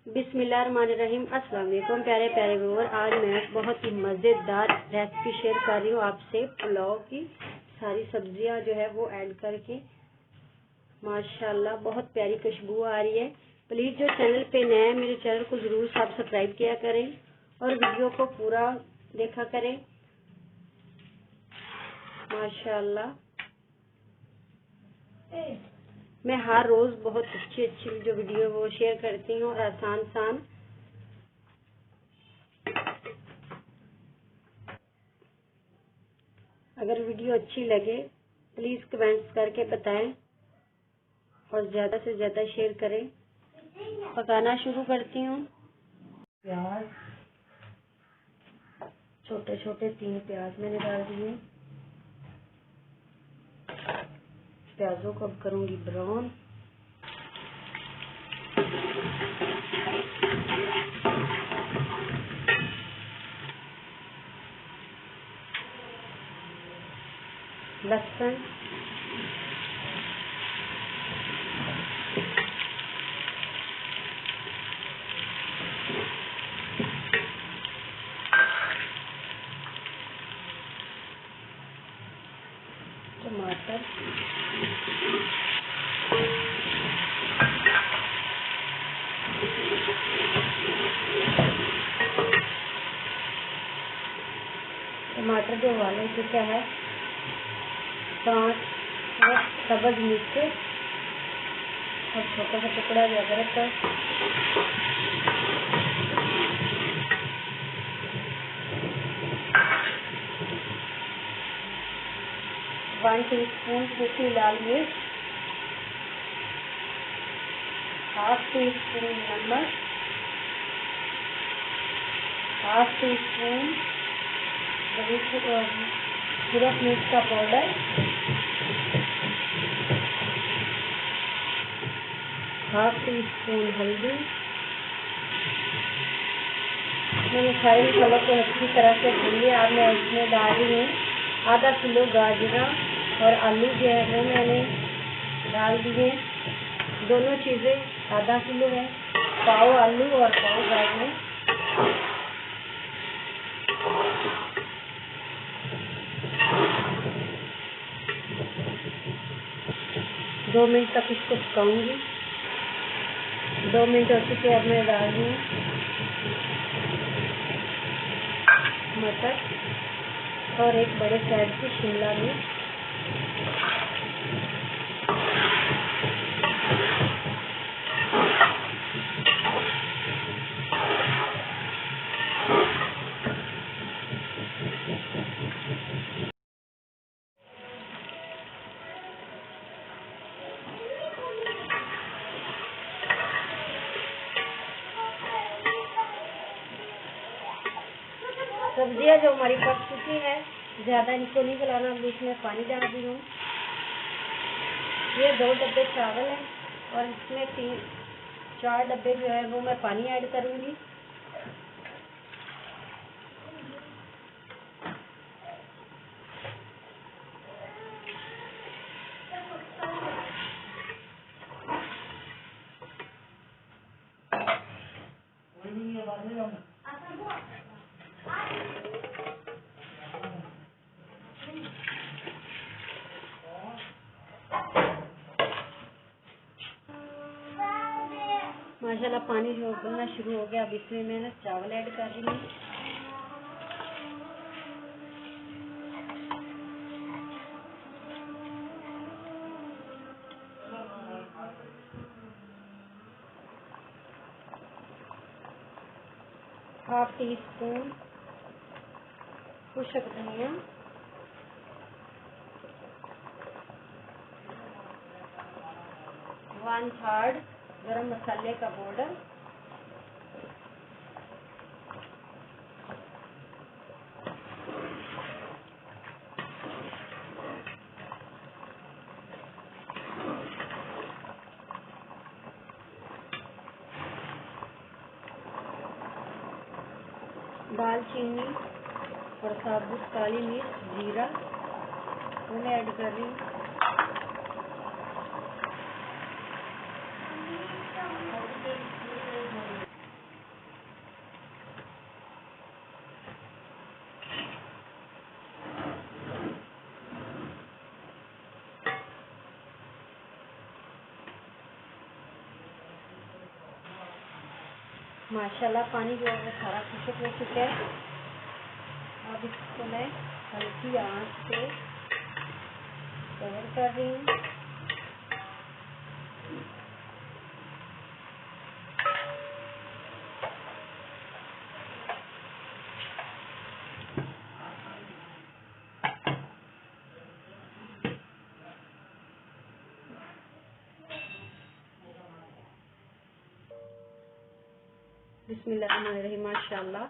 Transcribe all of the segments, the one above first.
बिस्मिल्लाहिर्रहमानिर्रहीम। अस्सलाम वालेकुम प्यारे प्यारे व्यूअर। आज मैं बहुत ही मज़ेदार रेसिपी शेयर कर रही हूँ आपसे। पुलाव की सारी सब्जियां जो है वो ऐड करके माशाल्लाह बहुत प्यारी खुशबू आ रही है। प्लीज़ जो चैनल पे नए हैं मेरे चैनल को ज़रूर सब्सक्राइब किया करें और वीडियो को पूरा देखा करें। माशाल्लाह मैं हर रोज़ बहुत अच्छी जो वीडियो वो शेयर करती हूँ और आसान। अगर वीडियो अच्छी लगे प्लीज़ कमेंट्स करके बताएं और ज़्यादा से ज़्यादा शेयर करें। पकाना शुरू करती हूँ। प्याज छोटे छोटे 3 प्याज मैंने डाल दिए। प्याजों को अब करूँगी ब्राउन। लहसुन टमाटर जो उबाला चुका है। 5 सब्ज मिर्च और छोटा सा टुकड़ा अदरक का। वन टीस्पून सूखी लाल मिर्च, हाफ टीस्पून नमक, हाफ टीस्पून सूरज मिर्च का पाउडर, हाफ टीस्पून हल्दी। मैंने सारे मसालों को अच्छी तरह से भून लिया। अब मैं इसमें डाल रही हूँ आधा किलो गाजरा और आलू जो है वो मैंने डाल दिए। दोनों चीज़ें आधा किलो है, पाव आलू और पाव गाजर। 2 मिनट तक इसको पकाऊंगी। 2 मिनट हो चुके। अब मैं डाल दूँ मटर और एक बड़े साइज की शिमला मिर्च। सब्जियां जो हमारी पक चुकी है, ज़्यादा इनको नहीं गलाना। अब इसमें पानी डाल दी हूँ। ये 2 डब्बे चावल हैं और इसमें 4 डब्बे जो है वो मैं पानी ऐड करूँगी। माशाल्लाह पानी जो उबलना शुरू हो गया। अब इसमें मैं चावल ऐड कर रही हूँ। हाफ टीस्पून खुशक धनिया, 1/3 गरम मसाले का पाउडर, दालचीनी और साबुत काली मिर्च, जीरा उन्हें ऐड कर रही हूँ। माशाल्लाह पानी जो है वो सारा खुशक हो चुका है। अब इसको मैं हल्की आंच पे कवर कर रही हूँ। बिस्मिल्लाहिर्रहमानिर्रहीम। माशाल्लाह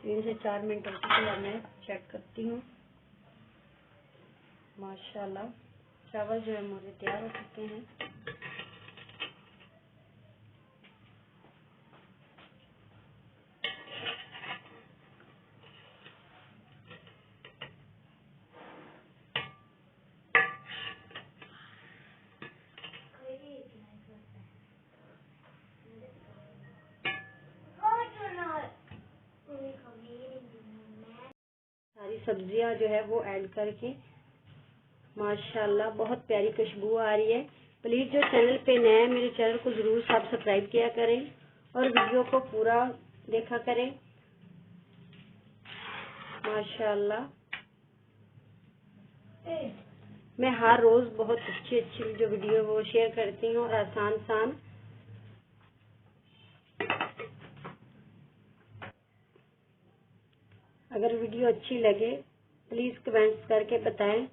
3 से 4 मिनट हो चुके हैं। मैं चेक करती हूँ। माशाल्लाह चावल जो है मेरे तैयार हो चुके हैं। सारी सब्जियां जो है वो ऐड करके माशाल्लाह बहुत प्यारी खुशबू आ रही है। प्लीज जो चैनल पे नए हैं मेरे चैनल को जरूर सब्सक्राइब किया करें और वीडियो को पूरा देखा करें। माशाल्लाह मैं हर रोज बहुत अच्छी जो वीडियो वो शेयर करती हूँ और आसान अगर वीडियो अच्छी लगे प्लीज कमेंट्स करके बताएं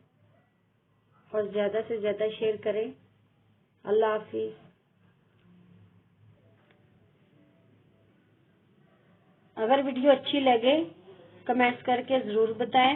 और ज्यादा से ज्यादा शेयर करें। अल्लाह हाफिज। अगर वीडियो अच्छी लगे कमेंट्स करके जरूर बताएं।